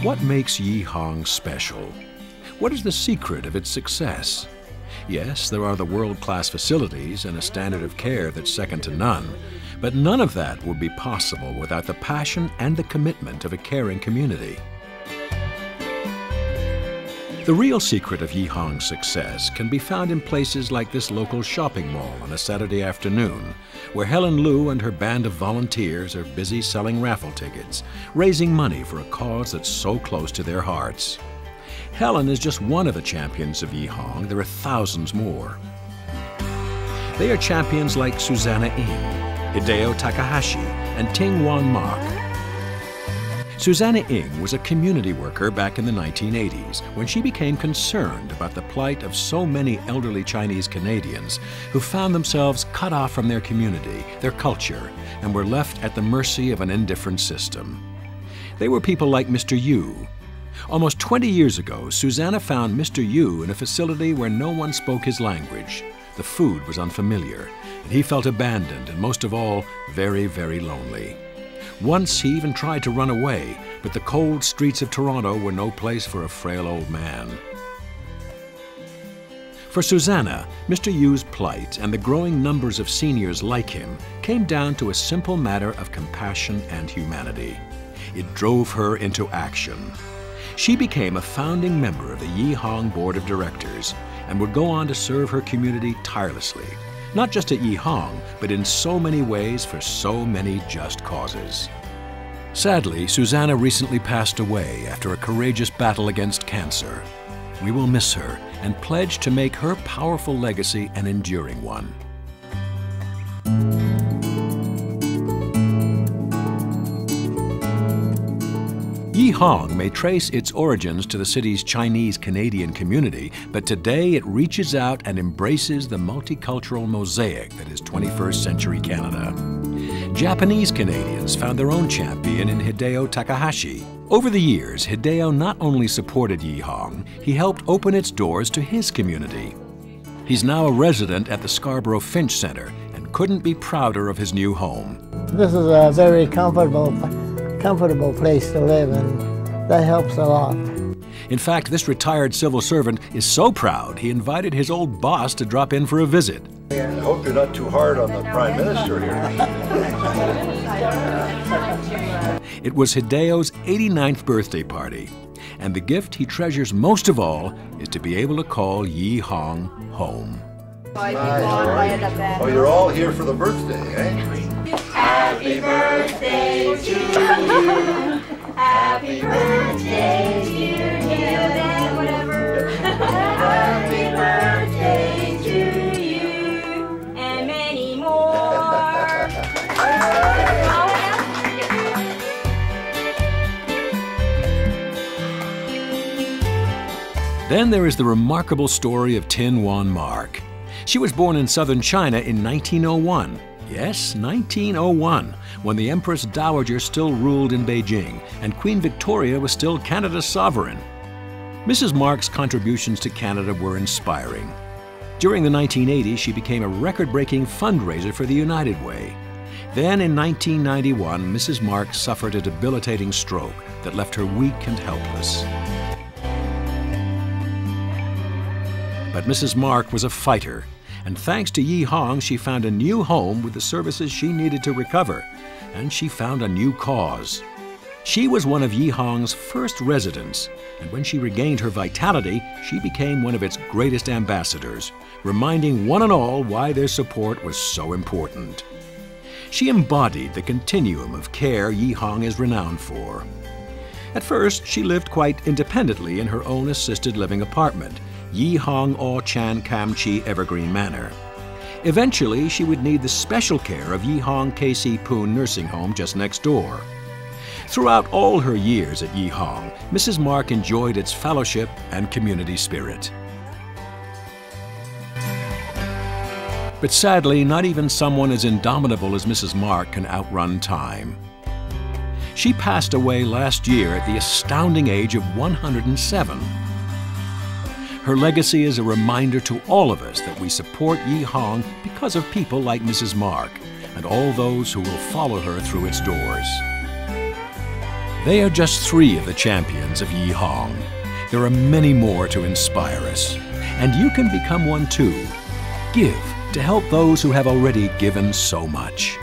What makes Yee Hong special? What is the secret of its success? Yes, there are the world-class facilities and a standard of care that's second to none, but none of that would be possible without the passion and the commitment of a caring community. The real secret of Yee Hong's success can be found in places like this local shopping mall on a Saturday afternoon, where Helen Liu and her band of volunteers are busy selling raffle tickets, raising money for a cause that's so close to their hearts. Helen is just one of the champions of Yee Hong. There are thousands more. They are champions like Susanna Ng, Hideo Takahashi, and Ting Wan Mak. Susanna Ng was a community worker back in the 1980s when she became concerned about the plight of so many elderly Chinese Canadians who found themselves cut off from their community, their culture, and were left at the mercy of an indifferent system. They were people like Mr. Yu. Almost 20 years ago, Susanna found Mr. Yu in a facility where no one spoke his language. The food was unfamiliar, and he felt abandoned and most of all, very, very lonely. Once he even tried to run away, but the cold streets of Toronto were no place for a frail old man. For Susanna, Mr. Yu's plight and the growing numbers of seniors like him came down to a simple matter of compassion and humanity. It drove her into action. She became a founding member of the Yee Hong Board of Directors and would go on to serve her community tirelessly, not just at Yee Hong, but in so many ways for so many just causes. Sadly, Susanna recently passed away after a courageous battle against cancer. We will miss her and pledge to make her powerful legacy an enduring one. Yee Hong may trace its origins to the city's Chinese-Canadian community, but today it reaches out and embraces the multicultural mosaic that is 21st century Canada. Japanese Canadians found their own champion in Hideo Takahashi. Over the years, Hideo not only supported Yee Hong, he helped open its doors to his community. He's now a resident at the Scarborough Finch Centre and couldn't be prouder of his new home. This is a very comfortable place to live, and that helps a lot. In fact, this retired civil servant is so proud he invited his old boss to drop in for a visit. I hope you're not too hard on the Prime Minister here. It was Hideo's 89th birthday party, and the gift he treasures most of all is to be able to call Yee Hong home. Oh, you're all here for the birthday, eh? Happy birthday to you. Happy birthday, dear Dad, whatever. Happy birthday to you, and many more. Then there is the remarkable story of Tin Wan Mak. She was born in southern China in 1901. Yes, 1901, when the Empress Dowager still ruled in Beijing and Queen Victoria was still Canada's sovereign. Mrs. Mark's contributions to Canada were inspiring. During the 1980s, she became a record-breaking fundraiser for the United Way. Then in 1991, Mrs. Mark suffered a debilitating stroke that left her weak and helpless. But Mrs. Mark was a fighter, and thanks to Yee Hong, she found a new home with the services she needed to recover, and she found a new cause. She was one of Yee Hong's first residents, and when she regained her vitality, she became one of its greatest ambassadors, reminding one and all why their support was so important. She embodied the continuum of care Yee Hong is renowned for. At first, she lived quite independently in her own assisted living apartment, Yee Hong O Chan Kam Chi Evergreen Manor. Eventually, she would need the special care of Yee Hong K.C. Poon Nursing Home just next door. Throughout all her years at Yee Hong, Mrs. Mark enjoyed its fellowship and community spirit. But sadly, not even someone as indomitable as Mrs. Mark can outrun time. She passed away last year at the astounding age of 107. Her legacy is a reminder to all of us that we support Yee Hong because of people like Mrs. Mark and all those who will follow her through its doors. They are just 3 of the champions of Yee Hong. There are many more to inspire us, and you can become one too. Give to help those who have already given so much.